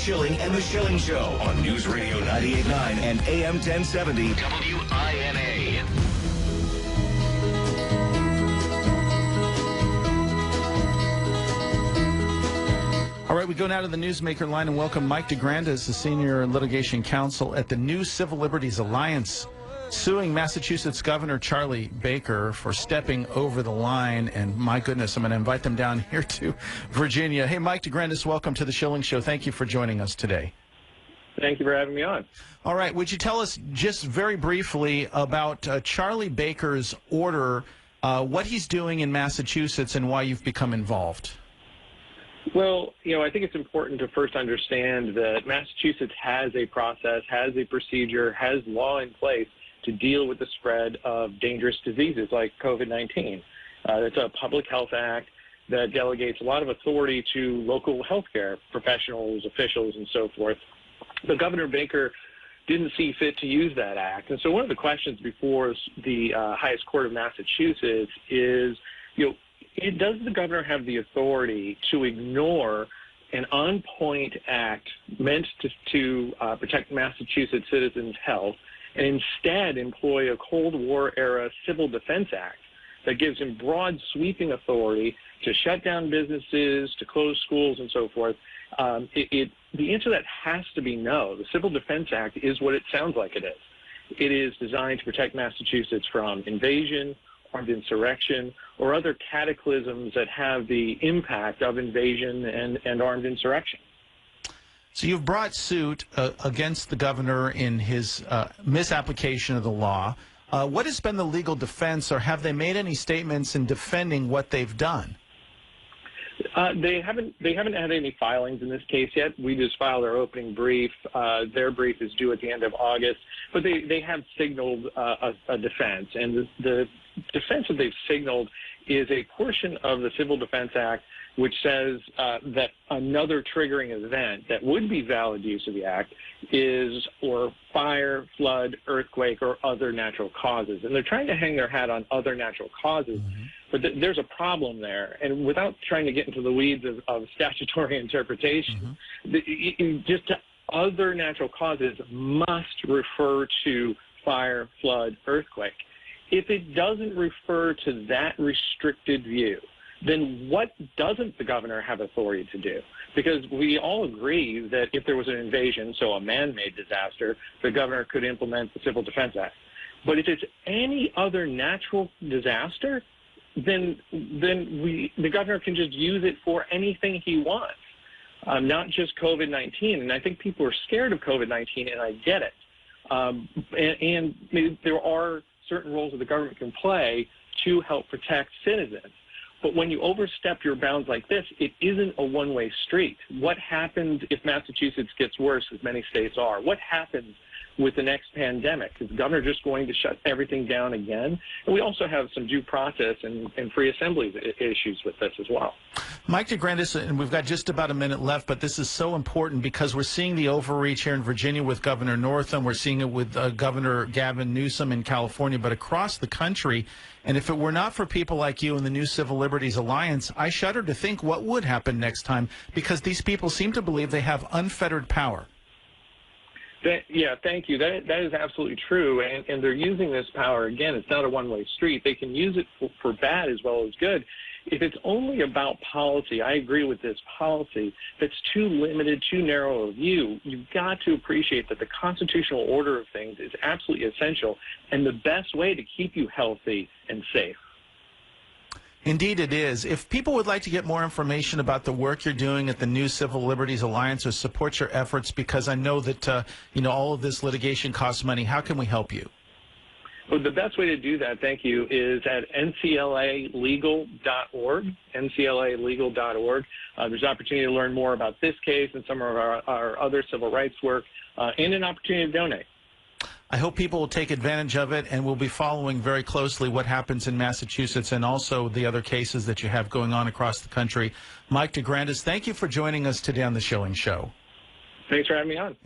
Schilling and the Schilling Show on News Radio 98.9 and AM 1070 WINA. All right, we go now to the newsmaker line and welcome Mike DeGrandis, the senior litigation counsel at the new Civil Liberties Alliance, suing Massachusetts Governor Charlie Baker for stepping over the line. And my goodness, I'm going to invite them down here to Virginia. Hey, Mike DeGrandis, welcome to the Schilling Show. Thank you for joining us today. Thank you for having me on. All right, would you tell us just very briefly about Charlie Baker's order, what he's doing in Massachusetts and why you've become involved? Well, I think it's important to first understand that Massachusetts has a process, has a procedure, has law in place to deal with the spread of dangerous diseases like COVID-19. It's a public health act that delegates a lot of authority to local healthcare professionals, officials, and so forth. But Governor Baker didn't see fit to use that act. And so one of the questions before the highest court of Massachusetts is, does the governor have the authority to ignore an on-point act meant to protect Massachusetts citizens' health and instead employ a Cold War-era Civil Defense Act that gives him broad, sweeping authority to shut down businesses, to close schools, and so forth? The answer to that has to be no. The Civil Defense Act is what it sounds like it is. It is designed to protect Massachusetts from invasion, armed insurrection, or other cataclysms that have the impact of invasion and armed insurrection. So you've brought suit against the governor in his misapplication of the law. What has been the legal defense, or have they made any statements in defending what they've done? They haven't had any filings in this case yet. We just filed our opening brief. Their brief is due at the end of August, but they have signaled a defense, and the defense that they've signaled is a portion of the Civil Defense Act which says that another triggering event that would be valid use of the act is or fire, flood, earthquake, or other natural causes. And they're trying to hang their hat on other natural causes, but there's a problem there. And without trying to get into the weeds of statutory interpretation, just other natural causes must refer to fire, flood, earthquake. If it doesn't refer to that restricted view, then what doesn't the governor have authority to do? Because we all agree that if there was an invasion, so a man-made disaster, the governor could implement the Civil Defense Act. But if it's any other natural disaster, then the governor can just use it for anything he wants, not just COVID-19. And I think people are scared of COVID-19, and I get it. And there are certain roles that the government can play to help protect citizens. But when you overstep your bounds like this, it isn't a one-way street. What happens if Massachusetts gets worse, as many states are? What happens with the next pandemic? Is the governor just going to shut everything down again? And we also have some due process and free assembly issues with this as well. Mike DeGrandis, and we've got just about a minute left, but this is so important because we're seeing the overreach here in Virginia with Governor Northam. We're seeing it with Governor Gavin Newsom in California, but across the country. And if it were not for people like you and the new Civil Liberties Alliance, I shudder to think what would happen next time, because these people seem to believe they have unfettered power. Yeah, thank you. That is absolutely true. And they're using this power. Again, it's not a one-way street. They can use it for bad as well as good. If it's only about policy, I agree with this policy, that's too limited, too narrow a view. You've got to appreciate that the constitutional order of things is absolutely essential and the best way to keep you healthy and safe. Indeed it is. If people would like to get more information about the work you're doing at the new Civil Liberties Alliance or support your efforts, because I know that all of this litigation costs money, how can we help you? Well, the best way to do that, thank you, is at NCLALegal.org, NCLALegal.org. There's an opportunity to learn more about this case and some of our other civil rights work, and an opportunity to donate. I hope people will take advantage of it, and we'll be following very closely what happens in Massachusetts and also the other cases that you have going on across the country. Mike DeGrandis, thank you for joining us today on the Schilling Show. Thanks for having me on.